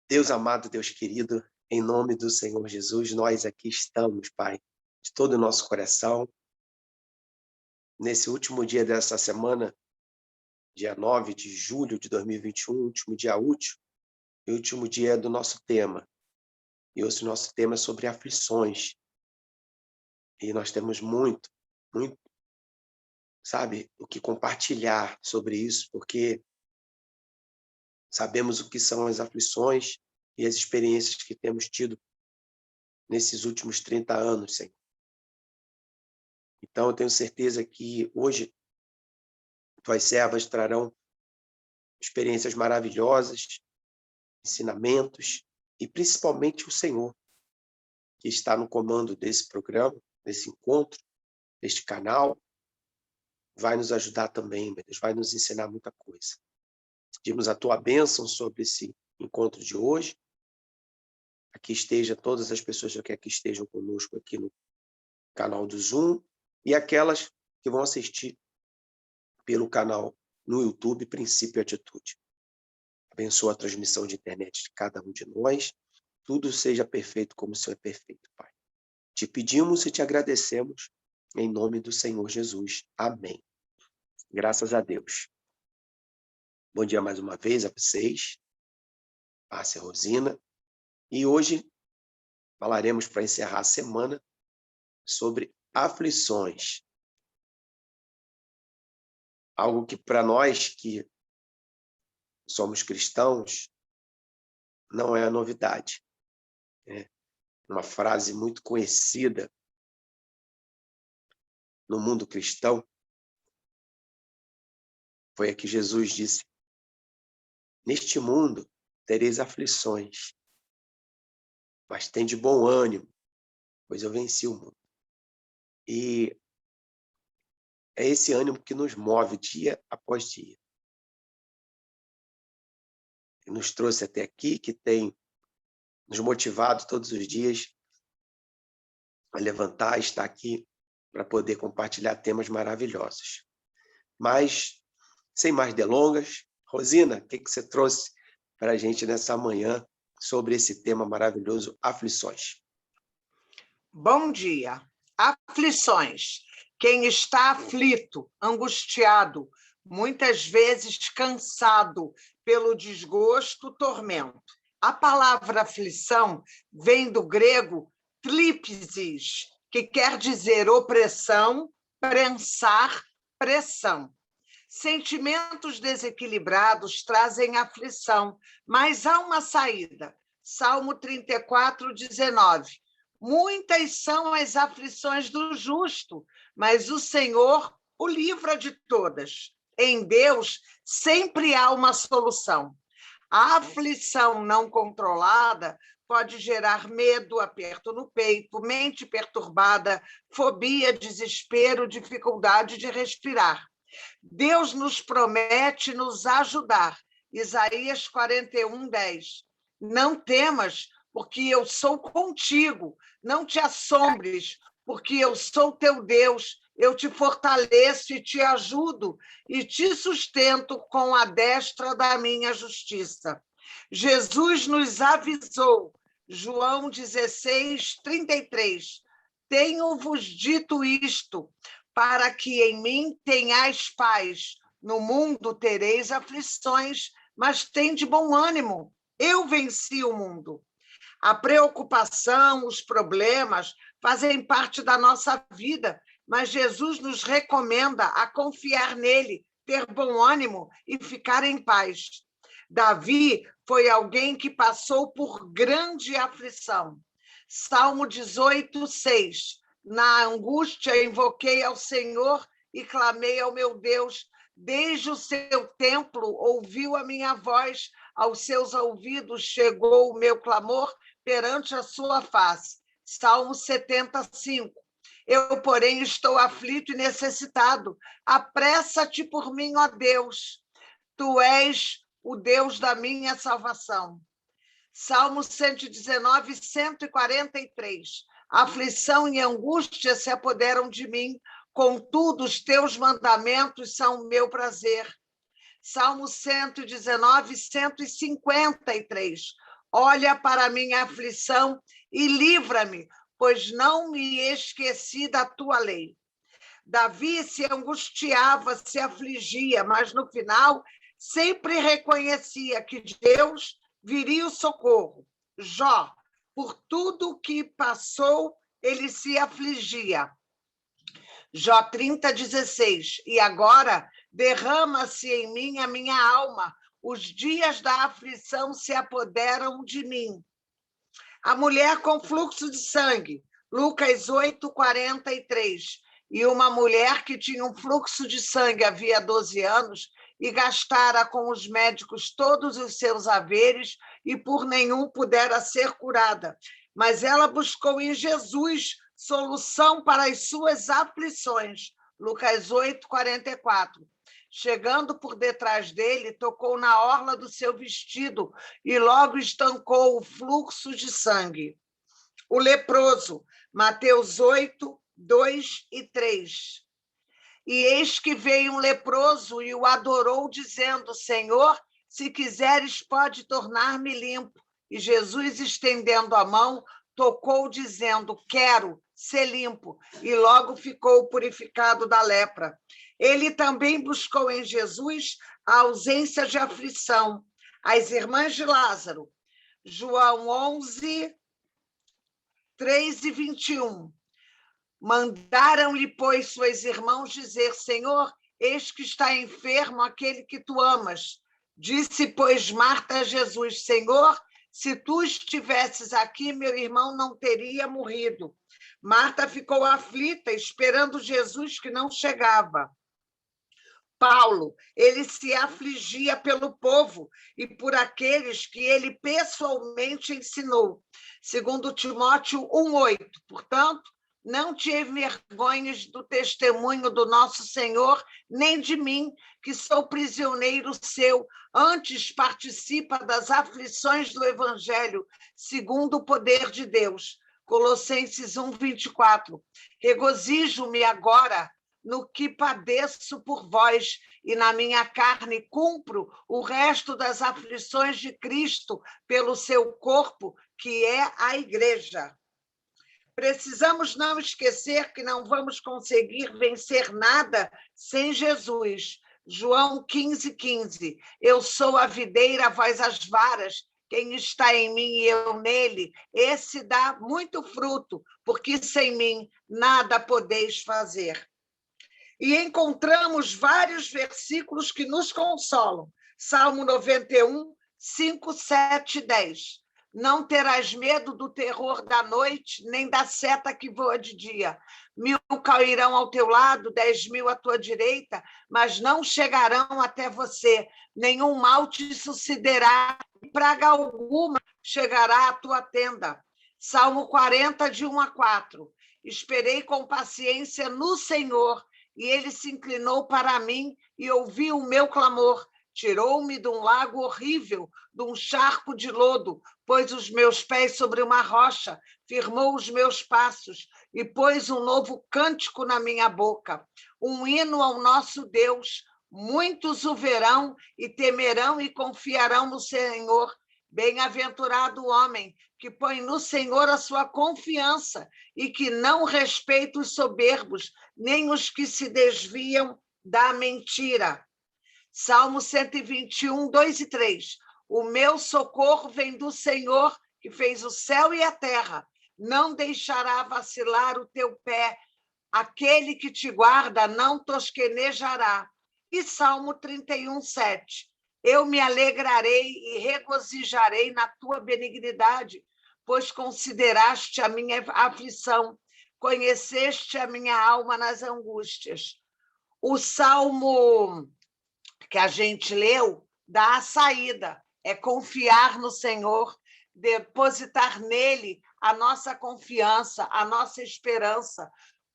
Deus amado, Deus querido, em nome do Senhor Jesus, nós aqui estamos, Pai, de todo o nosso coração, nesse último dia dessa semana, dia 9 de julho de 2021, último dia útil, e último dia do nosso tema. E hoje o nosso tema é sobre aflições. E nós temos muito, sabe, o que compartilhar sobre isso, porque sabemos o que são as aflições e as experiências que temos tido nesses últimos 30 anos, Senhor. Então, eu tenho certeza que hoje tuas servas trarão experiências maravilhosas, ensinamentos e principalmente o Senhor, que está no comando desse programa, desse encontro, deste canal, vai nos ajudar também, meu Deus, vai nos ensinar muita coisa. Pedimos a tua bênção sobre esse encontro de hoje. Aqui esteja todas as pessoas que aqui estejam conosco aqui no canal do Zoom e aquelas que vão assistir pelo canal no YouTube Princípio e Atitude. Abençoa a transmissão de internet de cada um de nós. Tudo seja perfeito como o Senhor é perfeito, Pai. Te pedimos e te agradecemos em nome do Senhor Jesus. Amém. Graças a Deus. Bom dia mais uma vez a vocês. Márcia Rosina. E hoje falaremos para encerrar a semana sobre aflições. Algo que para nós que somos cristãos não é a novidade. É uma frase muito conhecida no mundo cristão foi a que Jesus disse: neste mundo tereis aflições, mas tende bom ânimo, pois eu venci o mundo. E é esse ânimo que nos move dia após dia. Que nos trouxe até aqui, que tem nos motivado todos os dias a levantar e estar aqui para poder compartilhar temas maravilhosos. Mas, sem mais delongas, Rosina, o que você trouxe para a gente nessa manhã sobre esse tema maravilhoso, aflições? Bom dia. Aflições. Quem está aflito, angustiado, muitas vezes cansado pelo desgosto, tormento. A palavra aflição vem do grego thlipsis, que quer dizer opressão, prensar, pressão. Sentimentos desequilibrados trazem aflição, mas há uma saída. Salmo 34, 19. Muitas são as aflições do justo, mas o Senhor o livra de todas. Em Deus sempre há uma solução. A aflição não controlada pode gerar medo, aperto no peito, mente perturbada, fobia, desespero, dificuldade de respirar. Deus nos promete nos ajudar. Isaías 41, 10. Não temas, porque eu sou contigo. Não te assombres, porque eu sou teu Deus. Eu te fortaleço e te ajudo e te sustento com a destra da minha justiça. Jesus nos avisou, João 16, 33. Tenho-vos dito isto, para que em mim tenhais paz. No mundo tereis aflições, mas tende bom ânimo. Eu venci o mundo. A preocupação, os problemas fazem parte da nossa vida, mas Jesus nos recomenda a confiar nele, ter bom ânimo e ficar em paz. Davi foi alguém que passou por grande aflição. Salmo 18, 6. Na angústia invoquei ao Senhor e clamei ao meu Deus. Desde o seu templo ouviu a minha voz, aos seus ouvidos chegou o meu clamor perante a sua face. Salmo 75. Eu, porém, estou aflito e necessitado. Apressa-te por mim, ó Deus. Tu és o Deus da minha salvação. Salmo 119, 143. Aflição e angústia se apoderam de mim, contudo, os teus mandamentos são o meu prazer. Salmo 119, 153. Olha para a minha aflição e livra-me, pois não me esqueci da tua lei. Davi se angustiava, se afligia, mas no final sempre reconhecia que de Deus viria o socorro. Jó, por tudo que passou, ele se afligia. Jó 30:16. E agora derrama-se em mim a minha alma, os dias da aflição se apoderam de mim. A mulher com fluxo de sangue, Lucas 8:43. E uma mulher que tinha um fluxo de sangue havia 12 anos e gastara com os médicos todos os seus haveres e por nenhum pudera ser curada. Mas ela buscou em Jesus solução para as suas aflições. Lucas 8:44. Chegando por detrás dele, tocou na orla do seu vestido e logo estancou o fluxo de sangue. O leproso, Mateus 8:2 e 3. E eis que veio um leproso e o adorou, dizendo: Senhor, se quiseres, pode tornar-me limpo. E Jesus, estendendo a mão, tocou, dizendo: quero ser limpo. E logo ficou purificado da lepra. Ele também buscou em Jesus a ausência de aflição. As irmãs de Lázaro, João 11:3 e 21. Mandaram-lhe, pois, suas irmãos dizer: Senhor, eis que está enfermo aquele que tu amas. Disse, pois, Marta a Jesus: Senhor, se tu estivesses aqui, meu irmão não teria morrido. Marta ficou aflita, esperando Jesus que não chegava. Paulo, ele se afligia pelo povo e por aqueles que ele pessoalmente ensinou. Segundo Timóteo 1:8. Portanto, não te envergonhes do testemunho do nosso Senhor, nem de mim, que sou prisioneiro seu. Antes participa das aflições do Evangelho, segundo o poder de Deus. Colossenses 1:24. Regozijo-me agora no que padeço por vós, e na minha carne cumpro o resto das aflições de Cristo pelo seu corpo, que é a igreja. Precisamos não esquecer que não vamos conseguir vencer nada sem Jesus. João 15:15. Eu sou a videira, vós as varas. Quem está em mim e eu nele, esse dá muito fruto, porque sem mim nada podeis fazer. E encontramos vários versículos que nos consolam. Salmo 91, 5, 7 e 10. Não terás medo do terror da noite, nem da seta que voa de dia. 1.000 cairão ao teu lado, 10.000 à tua direita, mas não chegarão até você. Nenhum mal te sucederá, praga alguma chegará à tua tenda. Salmo 40, de 1 a 4. Esperei com paciência no Senhor, e ele se inclinou para mim e ouviu o meu clamor. Tirou-me de um lago horrível, de um charco de lodo, pôs os meus pés sobre uma rocha, firmou os meus passos e pôs um novo cântico na minha boca, um hino ao nosso Deus. Muitos o verão e temerão e confiarão no Senhor. Bem-aventurado o homem que põe no Senhor a sua confiança e que não respeita os soberbos, nem os que se desviam da mentira. Salmo 121, 2 e 3. O meu socorro vem do Senhor, que fez o céu e a terra. Não deixará vacilar o teu pé. Aquele que te guarda não tosquenejará. E Salmo 31, 7. Eu me alegrarei e regozijarei na tua benignidade, pois consideraste a minha aflição, conheceste a minha alma nas angústias. O salmo que a gente leu dá a saída, é confiar no Senhor, depositar nele a nossa confiança, a nossa esperança,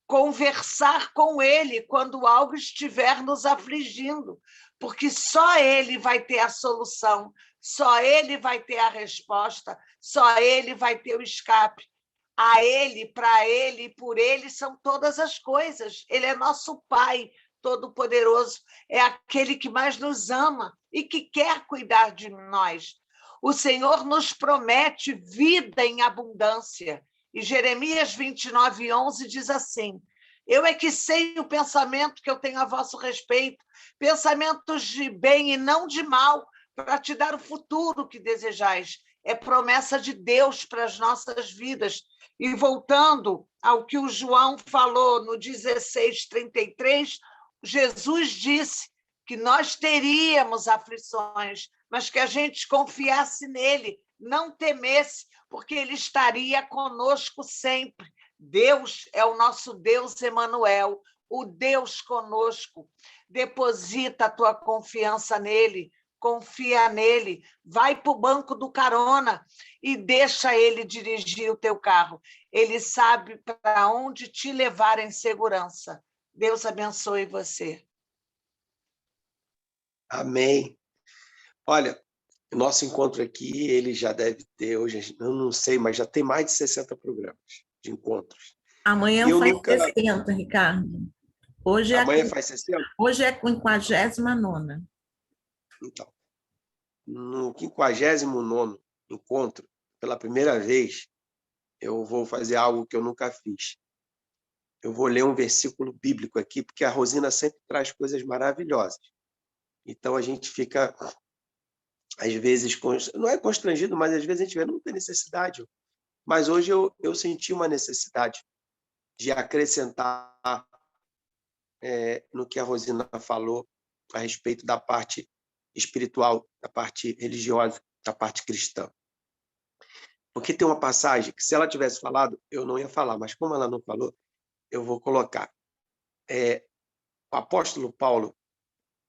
conversar com ele quando algo estiver nos afligindo, porque só ele vai ter a solução, só ele vai ter a resposta, só ele vai ter o escape. A ele, para ele e por ele são todas as coisas. Ele é nosso Pai Todo-Poderoso, é aquele que mais nos ama e que quer cuidar de nós. O Senhor nos promete vida em abundância. E Jeremias 29:11 diz assim: eu é que sei o pensamento que eu tenho a vosso respeito, pensamentos de bem e não de mal, para te dar o futuro que desejais. É promessa de Deus para as nossas vidas. E voltando ao que o João falou no 16:33, Jesus disse que nós teríamos aflições, mas que a gente confiasse nele, não temesse, porque ele estaria conosco sempre. Deus é o nosso Deus Emanuel, o Deus conosco. Deposita a tua confiança nele, confia nele, vai para o banco do carona e deixa ele dirigir o teu carro. Ele sabe para onde te levar em segurança. Deus abençoe você. Amém. Olha, o nosso encontro aqui, ele já deve ter, hoje, eu não sei, mas já tem mais de 60 programas de encontros. Amanhã Eu faz nunca... 60, Ricardo. Hoje Amanhã faz 60? Hoje é a 59ª. Então, no 59º encontro, pela primeira vez, eu vou fazer algo que eu nunca fiz. Eu vou ler um versículo bíblico aqui, porque a Rosina sempre traz coisas maravilhosas. Então, a gente fica, às vezes, não é constrangido, mas às vezes a gente vê, não tem necessidade. Mas hoje eu senti uma necessidade de acrescentar no que a Rosina falou a respeito da parte espiritual, da parte religiosa, da parte cristã. Porque tem uma passagem que, se ela tivesse falado, eu não ia falar, mas como ela não falou, eu vou colocar. O apóstolo Paulo,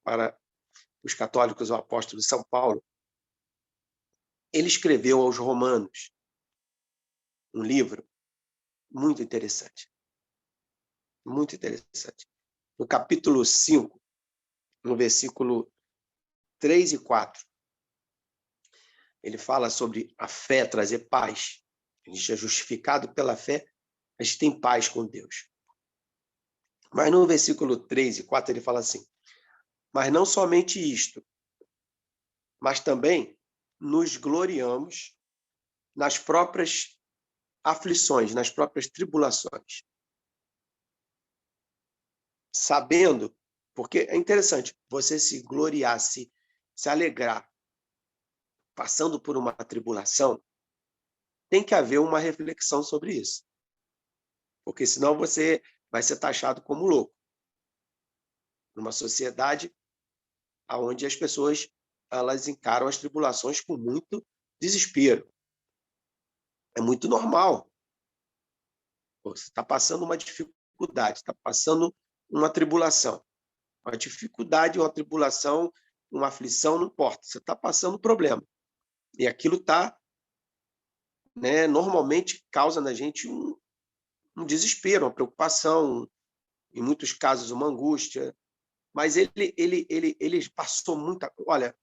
para os católicos, o apóstolo São Paulo, ele escreveu aos Romanos um livro muito interessante. Muito interessante. No capítulo 5, no versículo 3 e 4, ele fala sobre a fé trazer paz. A gente é justificado pela fé, a gente tem paz com Deus. Mas no versículo 3 e 4 ele fala assim: mas não somente isto, mas também nos gloriamos nas próprias aflições, nas próprias tribulações. Sabendo, porque é interessante, você se gloriar, se alegrar, passando por uma tribulação, tem que haver uma reflexão sobre isso. Porque senão você vai ser taxado como louco. Numa sociedade onde as pessoas elas encaram as tribulações com muito desespero. É muito normal. Você está passando uma dificuldade, está passando uma tribulação. Uma dificuldade, uma tribulação, uma aflição, não importa. Você está passando um problema. E aquilo está, normalmente causa na gente um desespero, uma preocupação, em muitos casos uma angústia. Mas ele passou muita... Olha,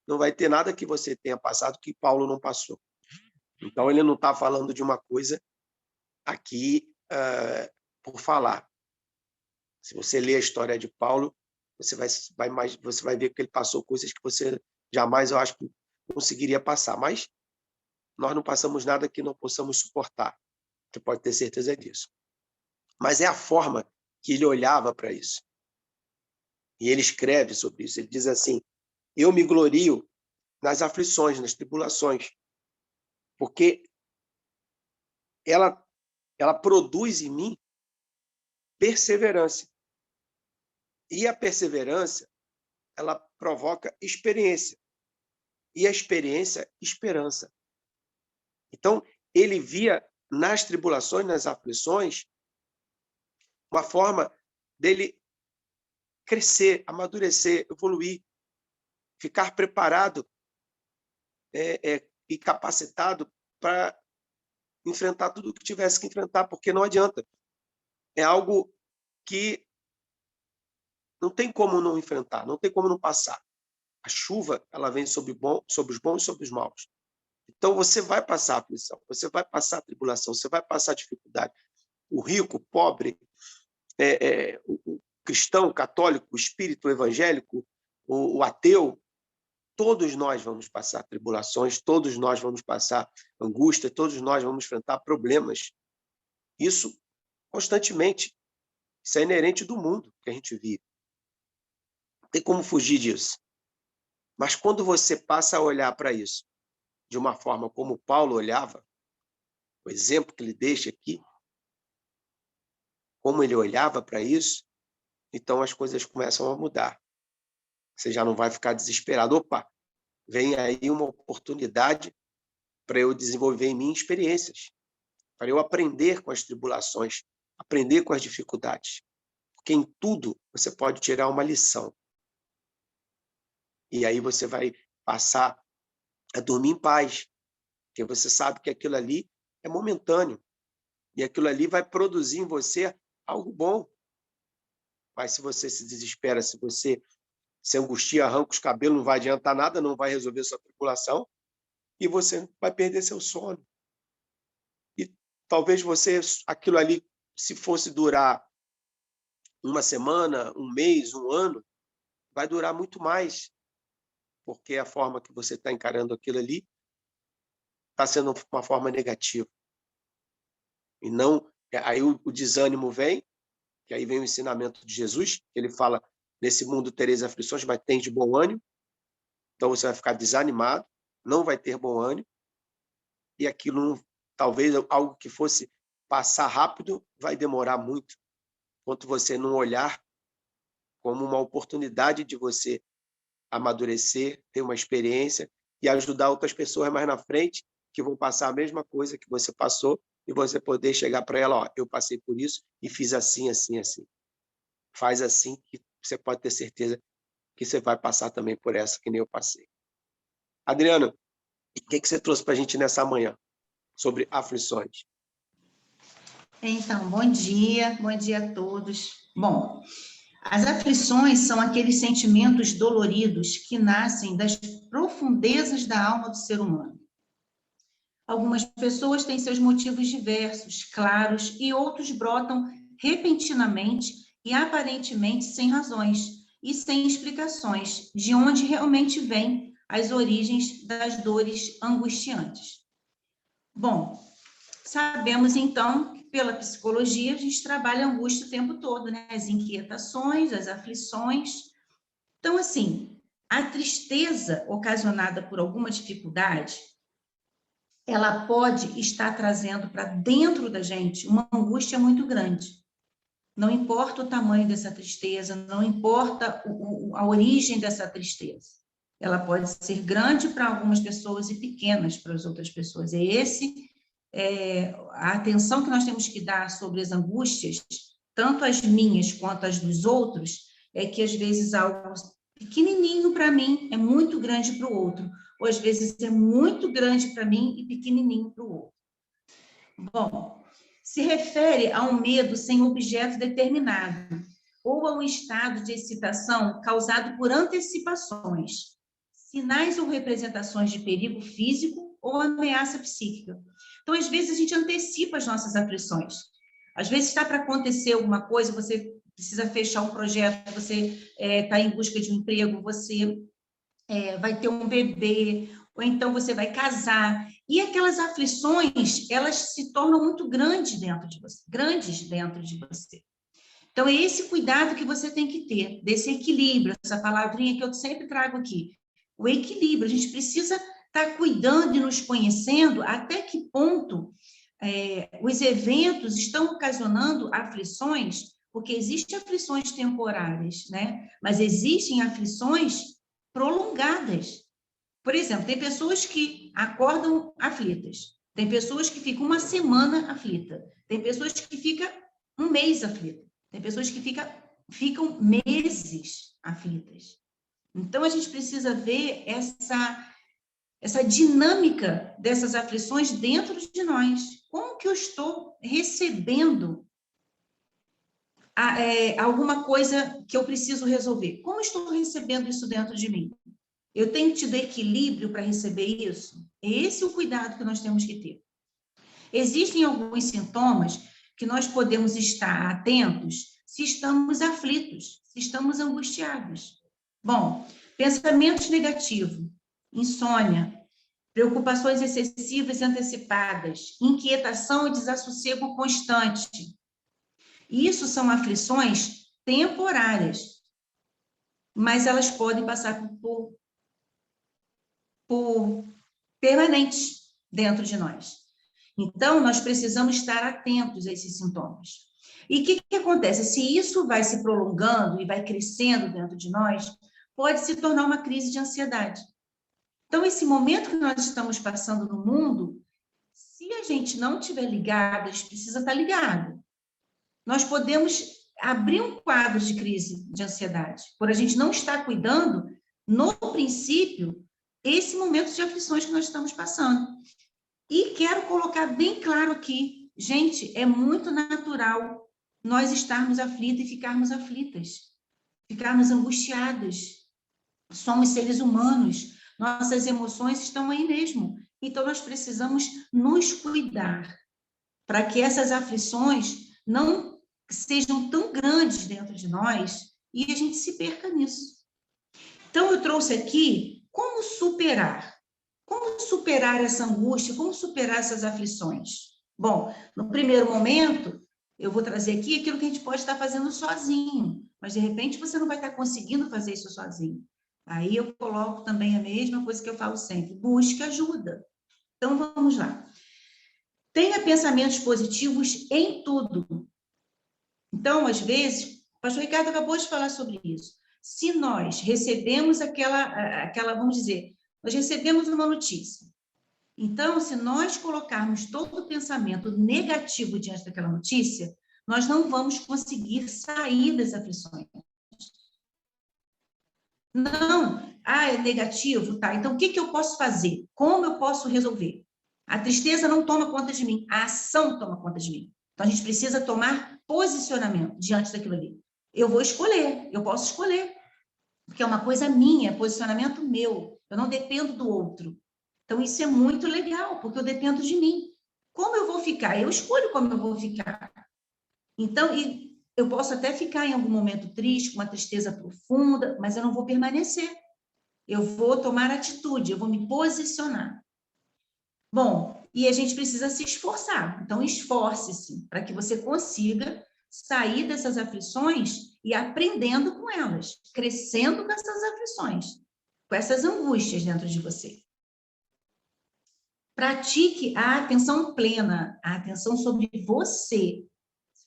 não vai ter nada que você tenha passado que Paulo não passou. Então, ele não está falando de uma coisa aqui por falar. Se você ler a história de Paulo, você vai ver que ele passou coisas que você jamais, eu acho, conseguiria passar. Mas nós não passamos nada que não possamos suportar. Você pode ter certeza disso. Mas é a forma que ele olhava para isso. E ele escreve sobre isso. Ele diz assim: eu me glorio nas aflições, nas tribulações, porque ela produz em mim perseverança. E a perseverança, ela provoca experiência. E a experiência, esperança. Então, ele via nas tribulações, nas aflições, uma forma dele crescer, amadurecer, evoluir, ficar preparado e capacitado para enfrentar tudo o que tivesse que enfrentar, porque não adianta. É algo que não tem como não enfrentar, não tem como não passar. A chuva, ela vem sobre os bons e sobre os maus. Então, você vai passar aflição, você vai passar tribulação, você vai passar dificuldade. O rico, o pobre, o cristão, o católico, o espírito, o evangélico, o ateu, todos nós vamos passar tribulações, todos nós vamos passar angústia, todos nós vamos enfrentar problemas. Isso constantemente. Isso é inerente do mundo que a gente vive. Não tem como fugir disso. Mas quando você passa a olhar para isso de uma forma como Paulo olhava, o exemplo que ele deixa aqui, como ele olhava para isso, então as coisas começam a mudar. Você já não vai ficar desesperado. Opa, vem aí uma oportunidade para eu desenvolver em mim experiências, para eu aprender com as tribulações, aprender com as dificuldades. Porque em tudo você pode tirar uma lição. E aí você vai passar a dormir em paz, porque você sabe que aquilo ali é momentâneo. E aquilo ali vai produzir em você algo bom. Mas se você se desespera, se você se angustia, arranca os cabelos, não vai adiantar nada, não vai resolver sua tribulação, e você vai perder seu sono. E talvez você, aquilo ali, se fosse durar uma semana, um mês, um ano, vai durar muito mais, porque a forma que você está encarando aquilo ali está sendo uma forma negativa. E não, aí o desânimo vem, que aí vem o ensinamento de Jesus, que ele fala, nesse mundo tereis aflições, mas tem de bom ânimo. Então você vai ficar desanimado, não vai ter bom ânimo, e aquilo, talvez algo que fosse passar rápido, vai demorar muito, enquanto você não olhar como uma oportunidade de você amadurecer, ter uma experiência e ajudar outras pessoas mais na frente que vão passar a mesma coisa que você passou e você poder chegar para ela, ó, eu passei por isso e fiz assim, assim, assim. Faz assim que você pode ter certeza que você vai passar também por essa que nem eu passei. Adriana, o que você trouxe para a gente nessa manhã sobre aflições? Então, bom dia a todos. Bom, as aflições são aqueles sentimentos doloridos que nascem das profundezas da alma do ser humano. Algumas pessoas têm seus motivos diversos, claros, e outros brotam repentinamente e aparentemente sem razões e sem explicações de onde realmente vêm as origens das dores angustiantes. Bom, sabemos então que pela psicologia a gente trabalha a angústia o tempo todo, né? As inquietações, as aflições. Então, assim, a tristeza ocasionada por alguma dificuldade, ela pode estar trazendo para dentro da gente uma angústia muito grande. Não importa o tamanho dessa tristeza, não importa a origem dessa tristeza. Ela pode ser grande para algumas pessoas e pequenas para as outras pessoas. A atenção que nós temos que dar sobre as angústias, tanto as minhas quanto as dos outros, é que às vezes algo pequenininho para mim é muito grande para o outro, ou às vezes é muito grande para mim e pequenininho para o outro. Bom, se refere a um medo sem objeto determinado, ou a um estado de excitação causado por antecipações, sinais ou representações de perigo físico ou ameaça psíquica. Então, às vezes, a gente antecipa as nossas aflições. Às vezes, está para acontecer alguma coisa, você precisa fechar um projeto, você está em busca de um emprego, você vai ter um bebê, ou então você vai casar. E aquelas aflições, elas se tornam muito grandes dentro de você. Então, é esse cuidado que você tem que ter, desse equilíbrio, essa palavrinha que eu sempre trago aqui. O equilíbrio, a gente precisa estar cuidando e nos conhecendo até que ponto os eventos estão ocasionando aflições, porque existem aflições temporárias, né? Mas existem aflições prolongadas. Por exemplo, tem pessoas que acordam aflitas, tem pessoas que ficam uma semana aflita, tem pessoas que ficam um mês aflita, tem pessoas que ficam meses aflitas. Então, a gente precisa ver essa dinâmica dessas aflições dentro de nós. Como que eu estou recebendo alguma coisa que eu preciso resolver? Como estou recebendo isso dentro de mim? Eu tenho tido equilíbrio para receber isso? Esse é o cuidado que nós temos que ter. Existem alguns sintomas que nós podemos estar atentos se estamos aflitos, se estamos angustiados. Bom, Pensamentos negativos, insônia, preocupações excessivas e antecipadas, inquietação e desassossego constante. Isso são aflições temporárias, mas elas podem passar por permanentes dentro de nós. Então, nós precisamos estar atentos a esses sintomas. E o que acontece? Se isso vai se prolongando e vai crescendo dentro de nós, pode se tornar uma crise de ansiedade. Então, esse momento que nós estamos passando no mundo, se a gente não estiver ligado, a gente precisa estar ligado. Nós podemos abrir um quadro de crise de ansiedade, por a gente não estar cuidando, no princípio, esse momento de aflições que nós estamos passando. E quero colocar bem claro aqui, gente, é muito natural nós estarmos aflitos e ficarmos aflitas, ficarmos angustiadas. Somos seres humanos, nossas emoções estão aí mesmo. Então, nós precisamos nos cuidar para que essas aflições não sejam tão grandes dentro de nós e a gente se perca nisso. Então, eu trouxe aqui como superar essa angústia, como superar essas aflições. Bom, no primeiro momento, eu vou trazer aqui aquilo que a gente pode estar fazendo sozinho, mas de repente você não vai estar conseguindo fazer isso sozinho. Aí eu coloco também a mesma coisa que eu falo sempre, busque ajuda. Então, vamos lá. Tenha pensamentos positivos em tudo. Então, às vezes, o pastor Ricardo acabou de falar sobre isso. Se nós recebemos aquela, vamos dizer, nós recebemos uma notícia. Então, se nós colocarmos todo o pensamento negativo diante daquela notícia, nós não vamos conseguir sair das aflições. Não, é negativo, tá? Então, o que eu posso fazer? Como eu posso resolver? A tristeza não toma conta de mim, a ação toma conta de mim. Então, a gente precisa tomar posicionamento diante daquilo ali. Eu vou escolher, eu posso escolher, porque é uma coisa minha, posicionamento meu, eu não dependo do outro. Então, isso é muito legal, porque eu dependo de mim. Como eu vou ficar? Eu escolho como eu vou ficar. Então, eu posso até ficar em algum momento triste, com uma tristeza profunda, mas eu não vou permanecer. Eu vou tomar atitude, eu vou me posicionar. Bom, e a gente precisa se esforçar. Então, esforce-se para que você consiga sair dessas aflições e aprendendo com elas, crescendo com essas aflições, com essas angústias dentro de você. Pratique a atenção plena, a atenção sobre você.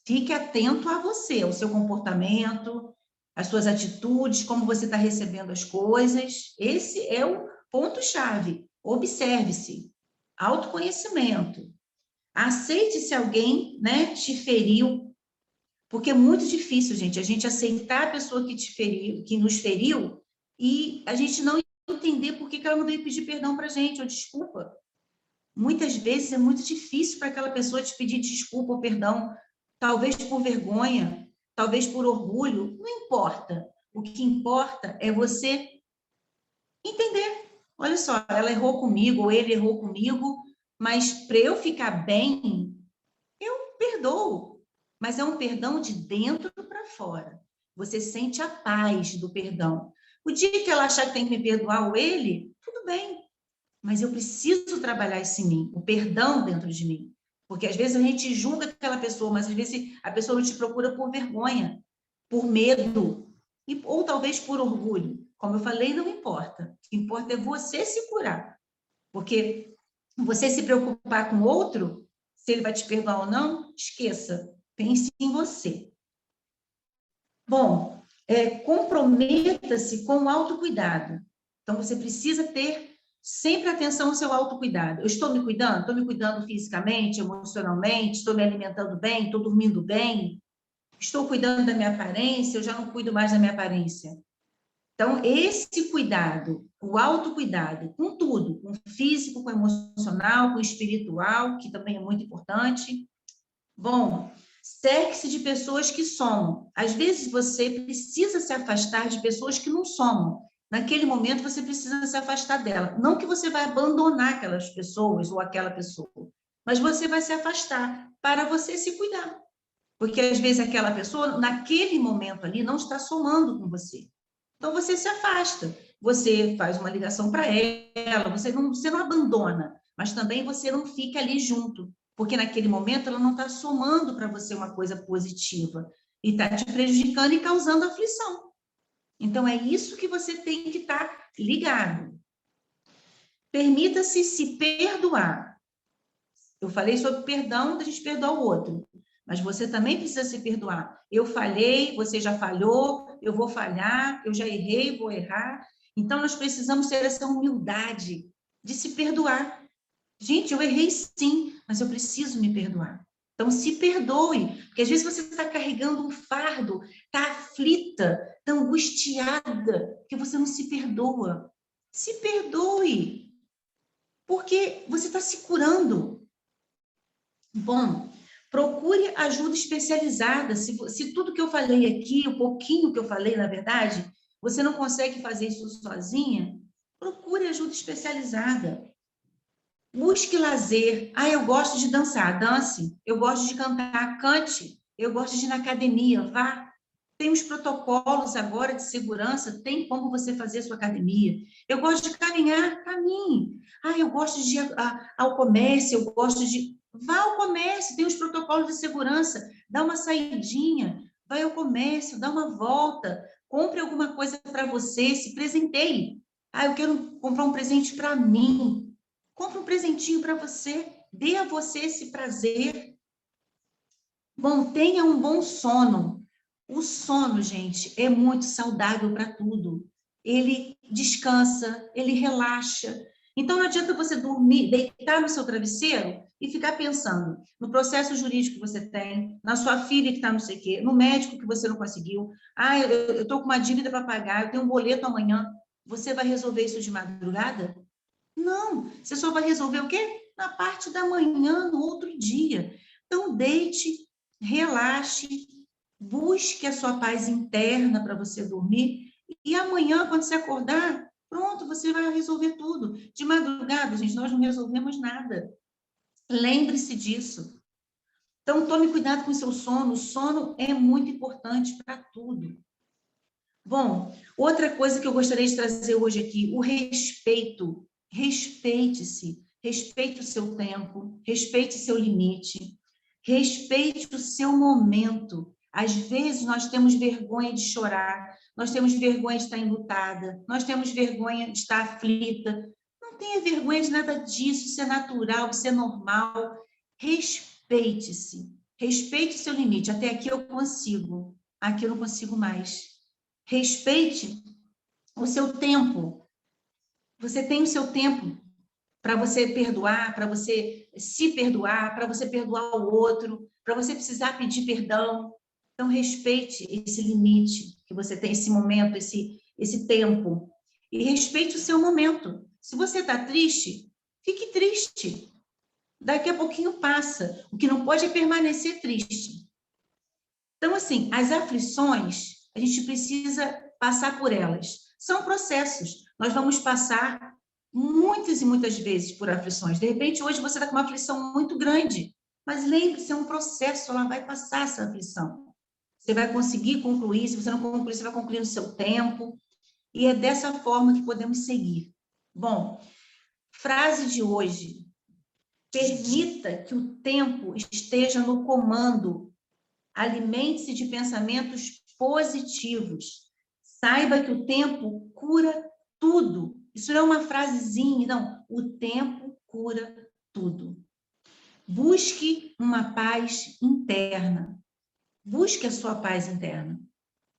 Fique atento a você, ao seu comportamento, às suas atitudes, como você está recebendo as coisas. Esse é o ponto-chave. Observe-se. Autoconhecimento. Aceite se alguém, né, te feriu. Porque é muito difícil, gente, a gente aceitar a pessoa que te feriu, que nos feriu, e a gente não entender por que ela não veio pedir perdão para a gente, ou desculpa. Muitas vezes é muito difícil para aquela pessoa te pedir desculpa ou perdão, talvez por vergonha, talvez por orgulho, não importa. O que importa é você entender. Olha só, ela errou comigo, ou ele errou comigo, mas para eu ficar bem, eu perdoo. Mas é um perdão de dentro para fora. Você sente a paz do perdão. O dia que ela achar que tem que me perdoar ou ele, tudo bem. Mas eu preciso trabalhar isso em mim, o perdão dentro de mim. Porque às vezes a gente julga aquela pessoa, mas às vezes a pessoa não te procura por vergonha, por medo, ou talvez por orgulho. Como eu falei, não importa. O que importa é você se curar. Porque você se preocupar com o outro, se ele vai te perdoar ou não, esqueça. Pense em você. Bom, comprometa-se com o autocuidado. Então, você precisa ter sempre atenção ao seu autocuidado. Eu estou me cuidando? Estou me cuidando fisicamente, emocionalmente? Estou me alimentando bem? Estou dormindo bem? Estou cuidando da minha aparência? Eu já não cuido mais da minha aparência. Então, esse cuidado, o autocuidado, com tudo, com o físico, com o emocional, com o espiritual, que também é muito importante. Bom, cerque-se de pessoas que somam. Às vezes, você precisa se afastar de pessoas que não somam. Naquele momento, você precisa se afastar dela. Não que você vai abandonar aquelas pessoas ou aquela pessoa, mas você vai se afastar para você se cuidar. Porque, às vezes, aquela pessoa, naquele momento ali, não está somando com você. Então, você se afasta. você faz uma ligação para ela, você não abandona, mas também você não fica ali junto, porque naquele momento ela não está somando para você uma coisa positiva, e está te prejudicando e causando aflição. Então, é isso que você tem que estar ligado. Permita-se se perdoar. Eu falei sobre perdão, da gente perdoar o outro, mas você também precisa se perdoar. Eu falhei, você já falhou, eu vou falhar, eu já errei, vou errar. Então, nós precisamos ter essa humildade de se perdoar. Gente, eu errei sim, mas eu preciso me perdoar. Então, se perdoe, porque às vezes você está carregando um fardo, está aflita, está angustiada, que você não se perdoa. Se perdoe, porque você está se curando. Bom, procure ajuda especializada. Se tudo que eu falei aqui, o pouquinho que eu falei, na verdade, você não consegue fazer isso sozinha, procure ajuda especializada. Busque lazer. Ah, eu gosto de dançar, dance. Eu gosto de cantar, cante. Eu gosto de ir na academia, vá. Tem os protocolos agora de segurança, tem como você fazer sua academia. Eu gosto de caminhar, caminhe. Ah, eu gosto de ir ao comércio, eu gosto de... Vá ao comércio, tem os protocolos de segurança. Dá uma saidinha, vai ao comércio, dá uma volta, compre alguma coisa para você, se presenteie. Ah, eu quero comprar um presente para mim. Compre um presentinho para você, dê a você esse prazer. Bom, tenha um bom sono. O sono, gente, é muito saudável para tudo. Ele descansa, ele relaxa. Então, não adianta você dormir, deitar no seu travesseiro e ficar pensando no processo jurídico que você tem, na sua filha que está não sei o quê, no médico que você não conseguiu. Ah, eu estou com uma dívida para pagar, eu tenho um boleto amanhã. Você vai resolver isso de madrugada? Não, você só vai resolver o quê? Na parte da manhã, no outro dia. Então, deite, relaxe, busque a sua paz interna para você dormir, e amanhã, quando você acordar, pronto, você vai resolver tudo. De madrugada, gente, nós não resolvemos nada. Lembre-se disso. Então, tome cuidado com o seu sono. O sono é muito importante para tudo. Bom, outra coisa que eu gostaria de trazer hoje aqui, o respeito. Respeite-se, respeite o seu tempo, respeite seu limite, respeite o seu momento. Às vezes nós temos vergonha de chorar, nós temos vergonha de estar enlutada, nós temos vergonha de estar aflita. Não tenha vergonha de nada disso, isso é natural, isso é normal. Respeite-se, respeite o seu limite. Até aqui eu consigo, aqui eu não consigo mais. Respeite o seu tempo. Você tem o seu tempo para você perdoar, para você se perdoar, para você perdoar o outro, para você precisar pedir perdão. Então, respeite esse limite que você tem, esse momento, esse tempo. E respeite o seu momento. Se você está triste, fique triste. Daqui a pouquinho passa. O que não pode é permanecer triste. Então, assim, as aflições, a gente precisa passar por elas. São processos. Nós vamos passar muitas e muitas vezes por aflições. De repente, hoje você está com uma aflição muito grande, mas lembre-se, é um processo, ela vai passar essa aflição. Você vai conseguir concluir, se você não concluir, você vai concluir no seu tempo, e é dessa forma que podemos seguir. Bom, frase de hoje: permita que o tempo esteja no comando. Alimente-se de pensamentos positivos. Saiba que o tempo cura tudo. Isso não é uma frasezinha, não. O tempo cura tudo. Busque uma paz interna. Busque a sua paz interna.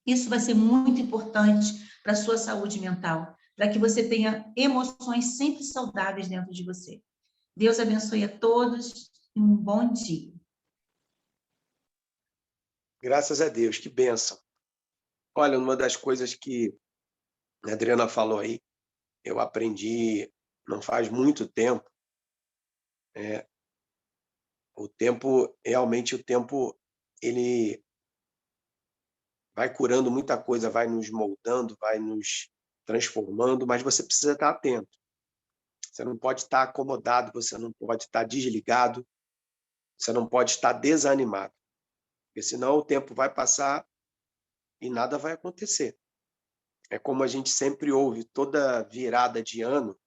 Isso vai ser muito importante para a sua saúde mental, para que você tenha emoções sempre saudáveis dentro de você. Deus abençoe a todos e um bom dia. Graças a Deus, que bênção. Olha, uma das coisas que a Adriana falou aí, eu aprendi não faz muito tempo. O tempo, realmente, o tempo, ele vai curando muita coisa, vai nos moldando, vai nos transformando, mas você precisa estar atento. Você não pode estar acomodado, você não pode estar desligado, você não pode estar desanimado, porque senão o tempo vai passar e nada vai acontecer. É como a gente sempre ouve, toda virada de ano,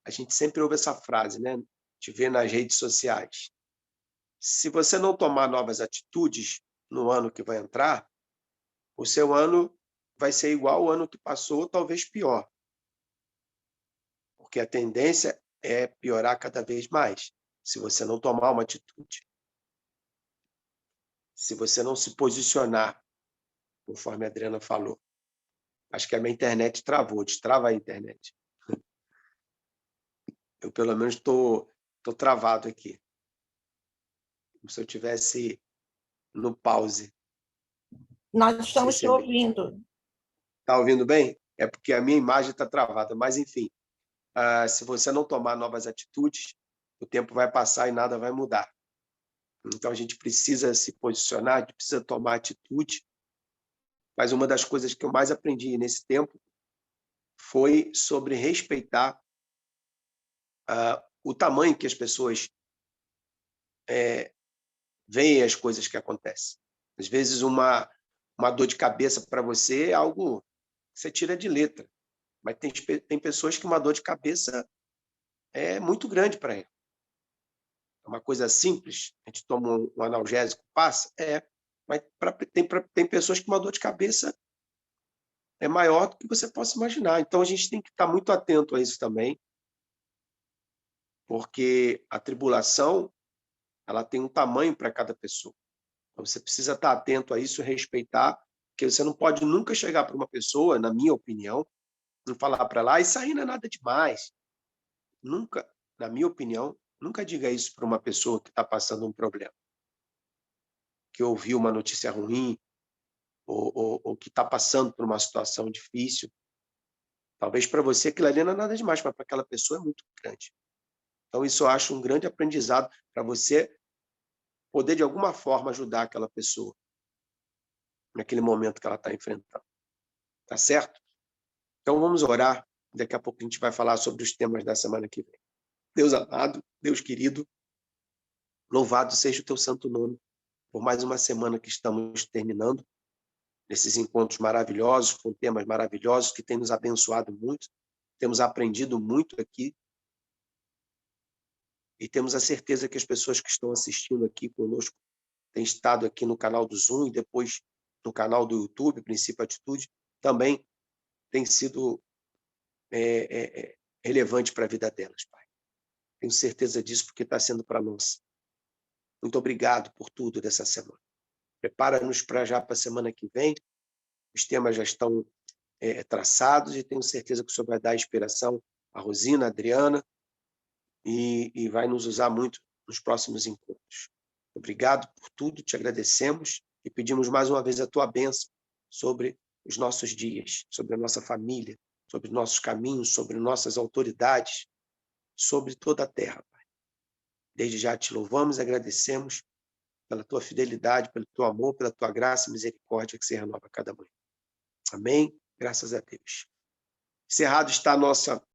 a gente sempre ouve essa frase, né? Te vê nas redes sociais. Se você não tomar novas atitudes no ano que vai entrar, o seu ano vai ser igual ao ano que passou, talvez pior, porque a tendência é piorar cada vez mais, se você não tomar uma atitude. Se você não se posicionar, conforme a Adriana falou. Acho que a minha internet travou, destrava a internet. Eu, pelo menos, estou travado aqui. Como se eu tivesse no pause. Nós Não sei estamos se te ouvindo. está ouvindo bem? É porque a minha imagem está travada. Mas, enfim, se você não tomar novas atitudes, o tempo vai passar e nada vai mudar. Então, a gente precisa se posicionar, a gente precisa tomar atitude. Mas uma das coisas que eu mais aprendi nesse tempo foi sobre respeitar o tamanho que as pessoas veem as coisas que acontecem. Às vezes, uma dor de cabeça para você é algo que você tira de letra, mas tem pessoas que uma dor de cabeça é muito grande para ela. É uma coisa simples, a gente toma um analgésico, passa, mas tem pessoas que uma dor de cabeça é maior do que você possa imaginar. Então, a gente tem que estar muito atento a isso também, porque a tribulação ela tem um tamanho para cada pessoa. Então, você precisa estar atento a isso, respeitar, porque você não pode nunca chegar para uma pessoa, na minha opinião, e falar para ela, isso aí não é nada demais. Nunca, na minha opinião, nunca diga isso para uma pessoa que está passando um problema, que ouviu uma notícia ruim, ou que está passando por uma situação difícil. Talvez para você aquilo ali não é nada demais, mas para aquela pessoa é muito grande. Então, isso eu acho um grande aprendizado para você poder, de alguma forma, ajudar aquela pessoa naquele momento que ela está enfrentando. Tá certo? Então, vamos orar. Daqui a pouco a gente vai falar sobre os temas da semana que vem. Deus amado, Deus querido, louvado seja o teu santo nome por mais uma semana que estamos terminando, nesses encontros maravilhosos, com temas maravilhosos que têm nos abençoado muito, temos aprendido muito aqui e temos a certeza que as pessoas que estão assistindo aqui conosco têm estado aqui no canal do Zoom e depois no canal do YouTube, Princípio Atitude, também tem sido relevante para a vida delas, Pai. Tenho certeza disso porque está sendo para nós. Muito obrigado por tudo dessa semana. Prepara-nos para a semana que vem. Os temas já estão traçados e tenho certeza que o Senhor vai dar inspiração a Rosina, a Adriana e vai nos usar muito nos próximos encontros. Obrigado por tudo, te agradecemos e pedimos mais uma vez a tua bênção sobre os nossos dias, sobre a nossa família, sobre nossos caminhos, sobre nossas autoridades, sobre toda a terra, Pai. Desde já te louvamos e agradecemos pela tua fidelidade, pelo teu amor, pela tua graça e misericórdia que se renova a cada manhã. Amém? Graças a Deus. Encerrado está a nossa